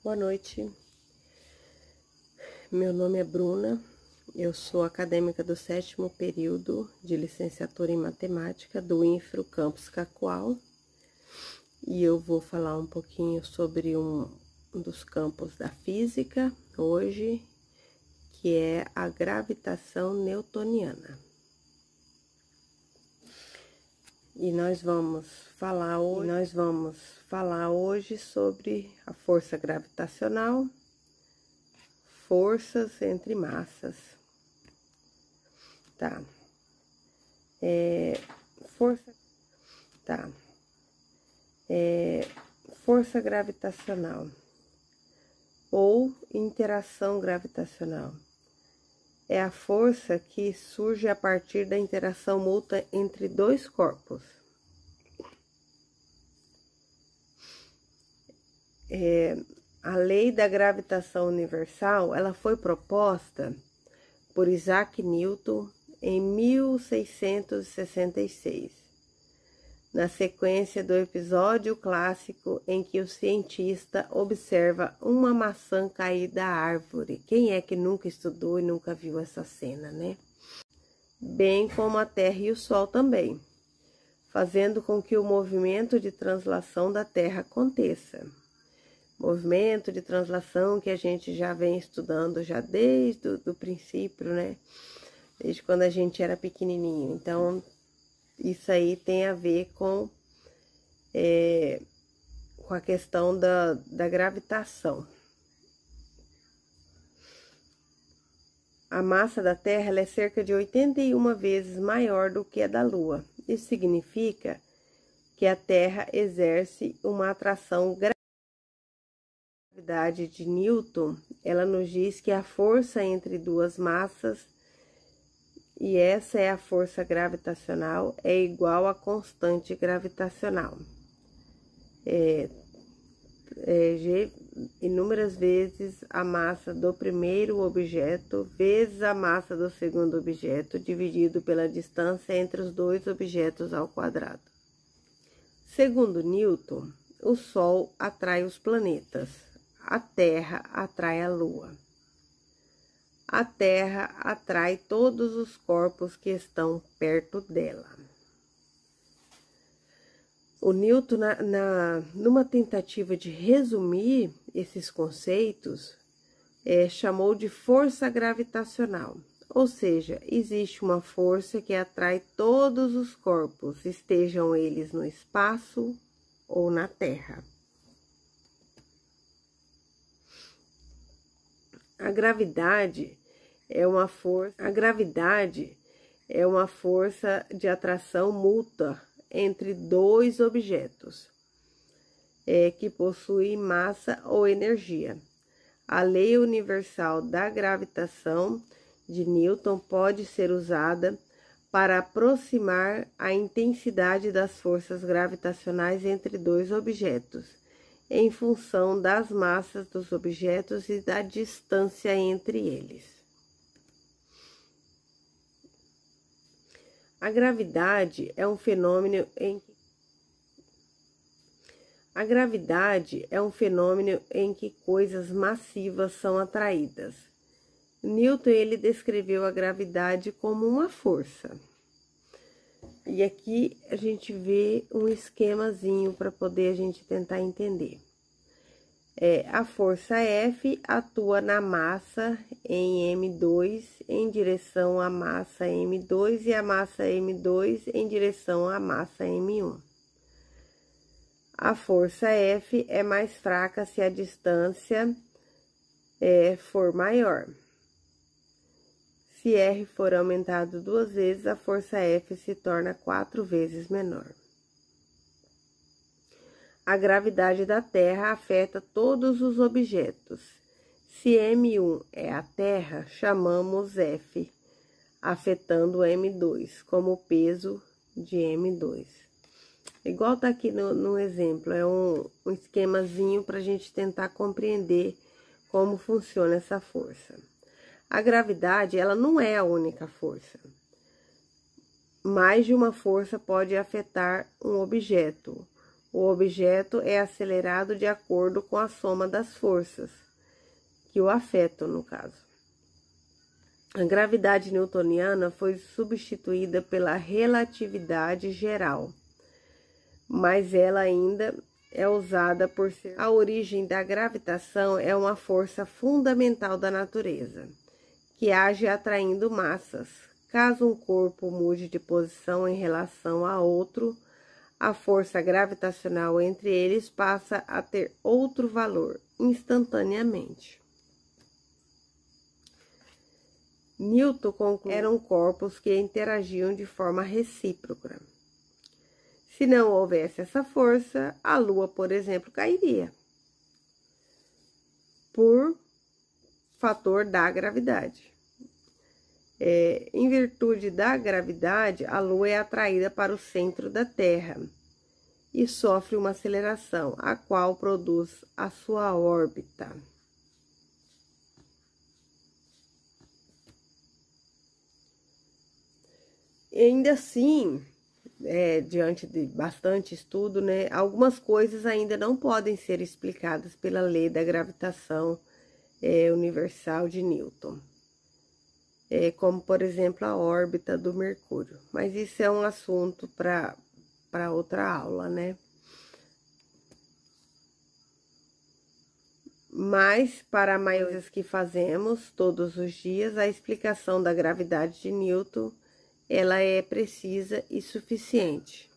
Boa noite, meu nome é Bruna, eu sou acadêmica do 7º período de licenciatura em matemática do INFRO Campus Cacoal e eu vou falar um pouquinho sobre um dos campos da física hoje, que é a gravitação newtoniana. E nós vamos falar hoje sobre a força gravitacional, forças entre massas. Força gravitacional ou interação gravitacional é a força que surge a partir da interação mútua entre dois corpos. A lei da gravitação universal, ela foi proposta por Isaac Newton em 1666, na sequência do episódio clássico em que o cientista observa uma maçã cair da árvore. Quem é que nunca estudou e nunca viu essa cena, né? Bem como a Terra e o Sol também, fazendo com que o movimento de translação da Terra aconteça. Movimento de translação que a gente já vem estudando já desde o princípio, né? Desde quando a gente era pequenininho. Então, isso aí tem a ver com a questão da gravitação. A massa da Terra ela é cerca de 81 vezes maior do que a da Lua. Isso significa que a Terra exerce uma atração gravidade. A gravidade de Newton, ela nos diz que a força entre duas massas, e essa é a força gravitacional, é igual à constante gravitacional. G inúmeras vezes a massa do primeiro objeto vezes a massa do segundo objeto, dividido pela distância entre os dois objetos ao quadrado. Segundo Newton, o Sol atrai os planetas, a Terra atrai a Lua. A Terra atrai todos os corpos que estão perto dela. O Newton, numa tentativa de resumir esses conceitos, chamou de força gravitacional. Ou seja, existe uma força que atrai todos os corpos, estejam eles no espaço ou na Terra. A gravidade é uma força de atração mútua entre dois objetos que possuem massa ou energia. A lei universal da gravitação de Newton pode ser usada para aproximar a intensidade das forças gravitacionais entre dois objetos, em função das massas dos objetos e da distância entre eles. A gravidade é um fenômeno em que coisas massivas são atraídas. Newton ele descreveu a gravidade como uma força. E aqui a gente vê um esquemazinho para poder a gente tentar entender. A força F atua na massa em M2 em direção à massa M2 e a massa M2 em direção à massa M1. A força F é mais fraca se a distância for maior. Se R for aumentado 2 vezes, a força F se torna 4 vezes menor. A gravidade da Terra afeta todos os objetos. Se M1 é a Terra, chamamos F, afetando M2, como o peso de M2. Igual tá aqui no exemplo, é um esquemazinho para a gente tentar compreender como funciona essa força. A gravidade, ela não é a única força. Mais de uma força pode afetar um objeto. O objeto é acelerado de acordo com a soma das forças que o afetam, no caso. A gravidade newtoniana foi substituída pela relatividade geral, mas ela ainda é usada por ser. A origem da gravitação é uma força fundamental da natureza, que age atraindo massas. Caso um corpo mude de posição em relação a outro, a força gravitacional entre eles passa a ter outro valor instantaneamente. Newton concluiu que eram corpos que interagiam de forma recíproca. Se não houvesse essa força, a Lua, por exemplo, cairia por fator da gravidade. Em virtude da gravidade, a Lua é atraída para o centro da Terra e sofre uma aceleração, a qual produz a sua órbita. Ainda assim, diante de bastante estudo, né, algumas coisas ainda não podem ser explicadas pela lei da gravitação universal de Newton. Como, por exemplo, a órbita do Mercúrio. Mas isso é um assunto para outra aula, né? Mas, para a maioria que fazemos todos os dias, a explicação da gravidade de Newton, ela é precisa e suficiente,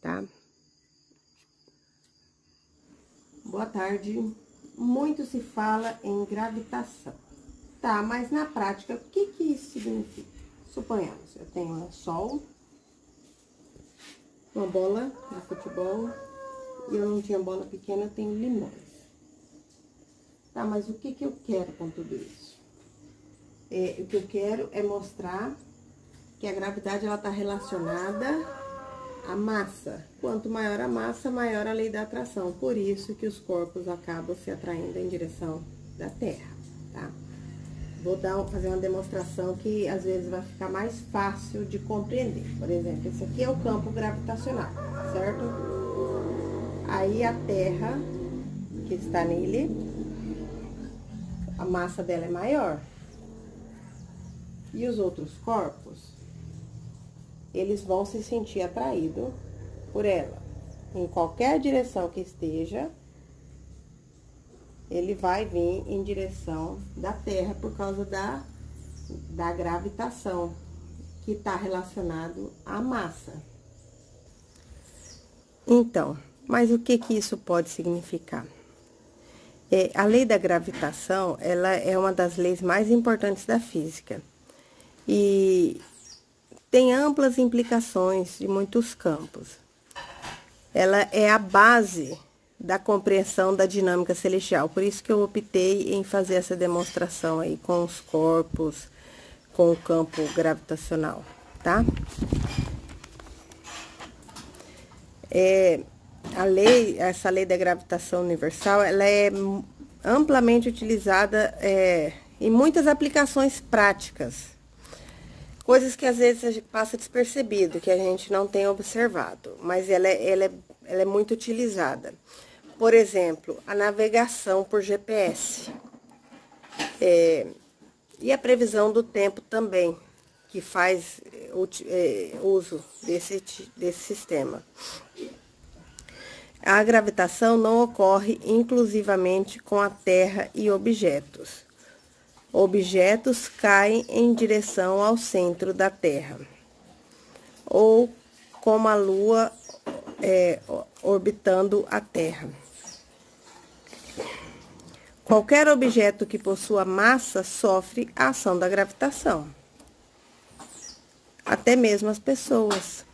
tá? Boa tarde. Muito se fala em gravitação. Tá, mas na prática, o que isso significa? Suponhamos, eu tenho um sol, uma bola de futebol, e eu não tinha bola pequena, eu tenho limões. Tá, mas o que eu quero com tudo isso? O que eu quero é mostrar que a gravidade, ela tá relacionada à massa. Quanto maior a massa, maior a lei da atração. Por isso que os corpos acabam se atraindo em direção da Terra, tá? Vou fazer uma demonstração que às vezes vai ficar mais fácil de compreender. Por exemplo, esse aqui é o campo gravitacional, certo? Aí a Terra, que está nele, a massa dela é maior. E os outros corpos, eles vão se sentir atraídos por ela. Em qualquer direção que esteja, ele vai vir em direção da Terra por causa da gravitação, que está relacionado à massa. Então, mas o que isso pode significar? A lei da gravitação, ela é uma das leis mais importantes da física. E tem amplas implicações de muitos campos. Ela é a base da compreensão da dinâmica celestial. Por isso que eu optei em fazer essa demonstração aí com os corpos, com o campo gravitacional, tá? Essa lei da gravitação universal, ela é amplamente utilizada em muitas aplicações práticas. Coisas que às vezes a gente passa despercebido, que a gente não tem observado, mas ela é muito utilizada. Por exemplo, a navegação por GPS. E a previsão do tempo também, que faz uso desse sistema. A gravitação não ocorre inclusivamente com a Terra e objetos. Objetos caem em direção ao centro da Terra, ou como a Lua orbitando a Terra. Qualquer objeto que possua massa sofre a ação da gravitação. Até mesmo as pessoas.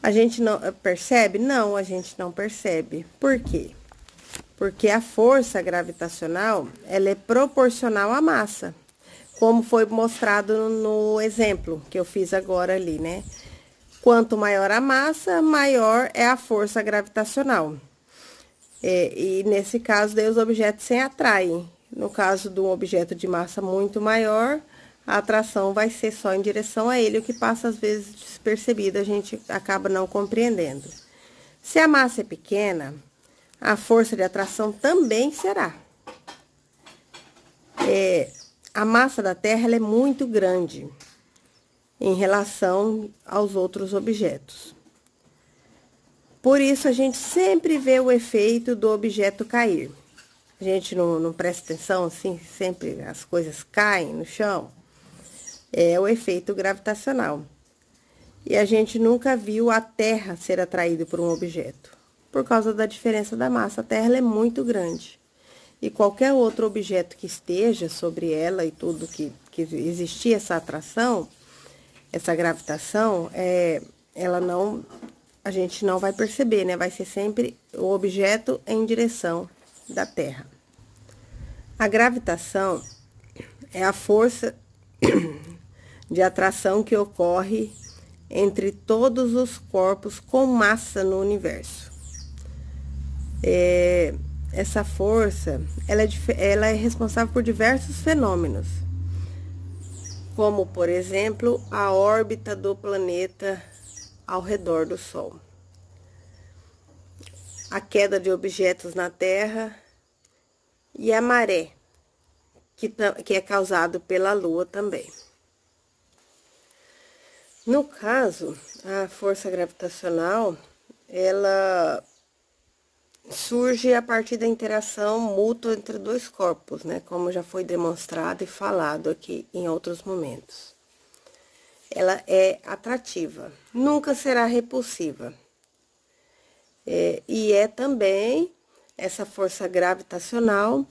A gente não percebe? Não, a gente não percebe. Por quê? Porque a força gravitacional, ela é proporcional à massa. Como foi mostrado no exemplo que eu fiz agora ali, né? Quanto maior a massa, maior é a força gravitacional. E nesse caso, daí os objetos se atraem. No caso de um objeto de massa muito maior, a atração vai ser só em direção a ele, o que passa às vezes despercebido, a gente acaba não compreendendo. Se a massa é pequena, a força de atração também será. A massa da Terra ela é muito grande em relação aos outros objetos. Por isso, a gente sempre vê o efeito do objeto cair. A gente não presta atenção, assim, sempre as coisas caem no chão. É o efeito gravitacional. E a gente nunca viu a Terra ser atraída por um objeto, por causa da diferença da massa. A Terra ela é muito grande. E qualquer outro objeto que esteja sobre ela e tudo que existir essa atração, essa gravitação, a gente não vai perceber, né? Vai ser sempre o objeto em direção da Terra. A gravitação é a força de atração que ocorre entre todos os corpos com massa no universo. Essa força, ela é responsável por diversos fenômenos, como, por exemplo, a órbita do planeta ao redor do Sol, a queda de objetos na Terra e a maré, que é causado pela Lua também. No caso, a força gravitacional, ela surge a partir da interação mútua entre dois corpos, né? Como já foi demonstrado e falado aqui em outros momentos. Ela é atrativa, nunca será repulsiva. E é também essa força gravitacional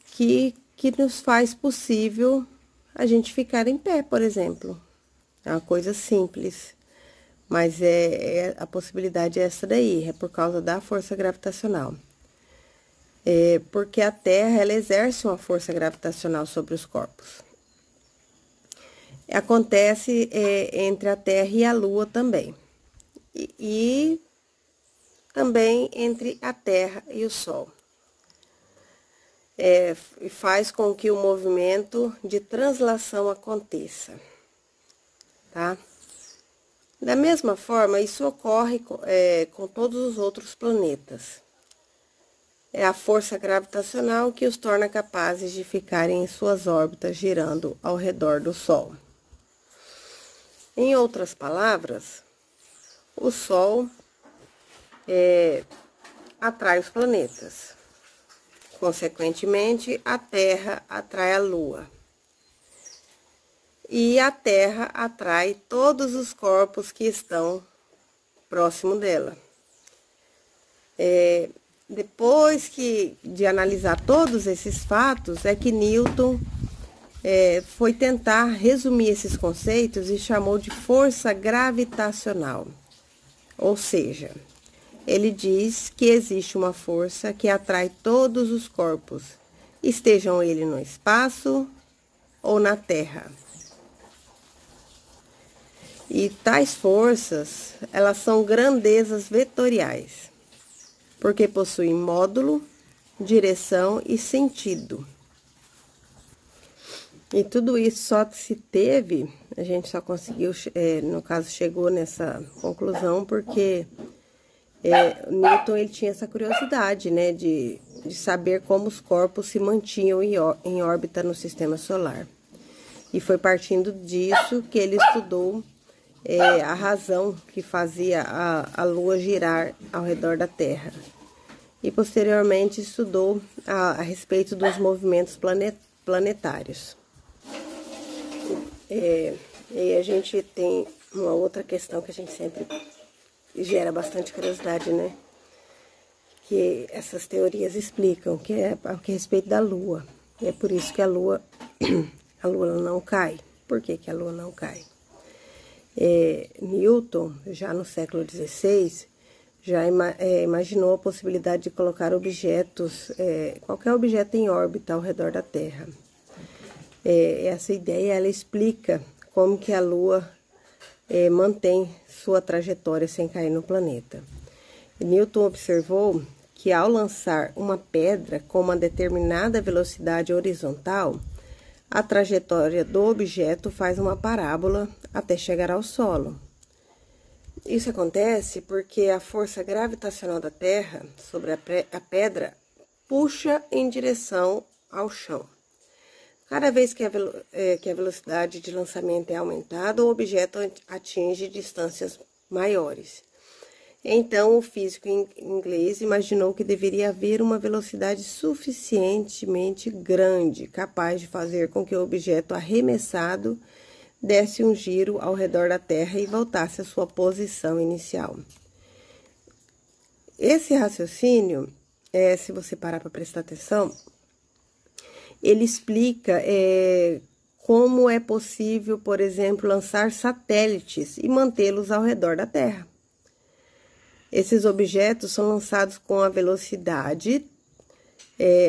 que nos faz possível a gente ficar em pé, por exemplo. É uma coisa simples. Mas a possibilidade é essa daí, é por causa da força gravitacional. Porque a Terra, ela exerce uma força gravitacional sobre os corpos. Acontece entre a Terra e a Lua também. E também entre a Terra e o Sol. E faz com que o movimento de translação aconteça, tá? Da mesma forma, isso ocorre com todos os outros planetas. É a força gravitacional que os torna capazes de ficarem em suas órbitas girando ao redor do Sol. Em outras palavras, o Sol atrai os planetas. Consequentemente, a Terra atrai a Lua. E a Terra atrai todos os corpos que estão próximo dela. Depois de analisar todos esses fatos, é que Newton foi tentar resumir esses conceitos e chamou de força gravitacional. Ou seja, ele diz que existe uma força que atrai todos os corpos, estejam eles no espaço ou na Terra. E tais forças, elas são grandezas vetoriais, porque possuem módulo, direção e sentido. E tudo isso só se teve, a gente só conseguiu, no caso, chegou nessa conclusão, porque Newton ele tinha essa curiosidade, né, de saber como os corpos se mantinham em órbita no sistema solar. E foi partindo disso que ele estudou a razão que fazia a Lua girar ao redor da Terra. E posteriormente estudou a respeito dos movimentos planetários. E a gente tem uma outra questão que a gente sempre gera bastante curiosidade, né? Que essas teorias explicam, que é a respeito da Lua. E é por isso que a Lua não cai. Por que a Lua não cai? Newton, já no século XVI, já imaginou a possibilidade de colocar objetos, qualquer objeto em órbita ao redor da Terra. Essa ideia, ela explica como que a Lua mantém sua trajetória sem cair no planeta. Newton observou que ao lançar uma pedra com uma determinada velocidade horizontal, a trajetória do objeto faz uma parábola até chegar ao solo. Isso acontece porque a força gravitacional da Terra sobre a pedra puxa em direção ao chão. Cada vez que a velocidade de lançamento é aumentada, o objeto atinge distâncias maiores. Então, o físico inglês imaginou que deveria haver uma velocidade suficientemente grande, capaz de fazer com que o objeto arremessado desse um giro ao redor da Terra e voltasse à sua posição inicial. Esse raciocínio, se você parar para prestar atenção, ele explica como é possível, por exemplo, lançar satélites e mantê-los ao redor da Terra. Esses objetos são lançados com a velocidade,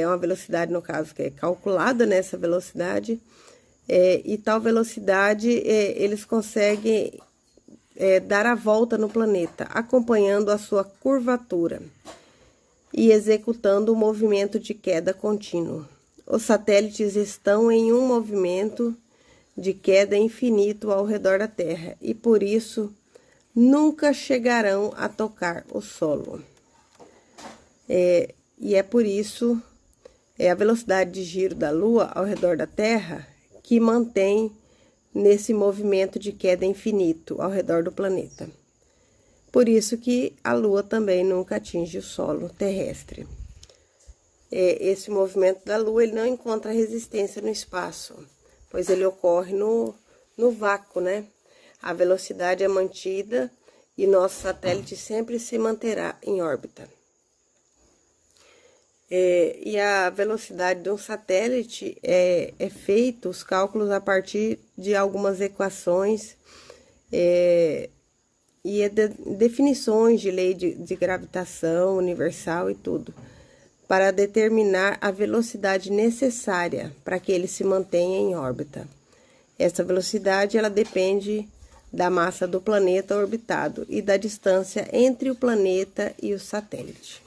uma velocidade, no caso, que é calculada nessa velocidade, e tal velocidade eles conseguem dar a volta no planeta, acompanhando a sua curvatura e executando o movimento de queda contínuo. Os satélites estão em um movimento de queda infinito ao redor da Terra e, por isso, nunca chegarão a tocar o solo. E é por isso a velocidade de giro da Lua ao redor da Terra que mantém nesse movimento de queda infinito ao redor do planeta. Por isso que a Lua também nunca atinge o solo terrestre. Esse movimento da Lua ele não encontra resistência no espaço, pois ele ocorre no vácuo, né? A velocidade é mantida e nosso satélite sempre se manterá em órbita. E a velocidade de um satélite é feito os cálculos a partir de algumas equações e definições de lei de gravitação universal e tudo, para determinar a velocidade necessária para que ele se mantenha em órbita. Essa velocidade ela depende da massa do planeta orbitado e da distância entre o planeta e o satélite.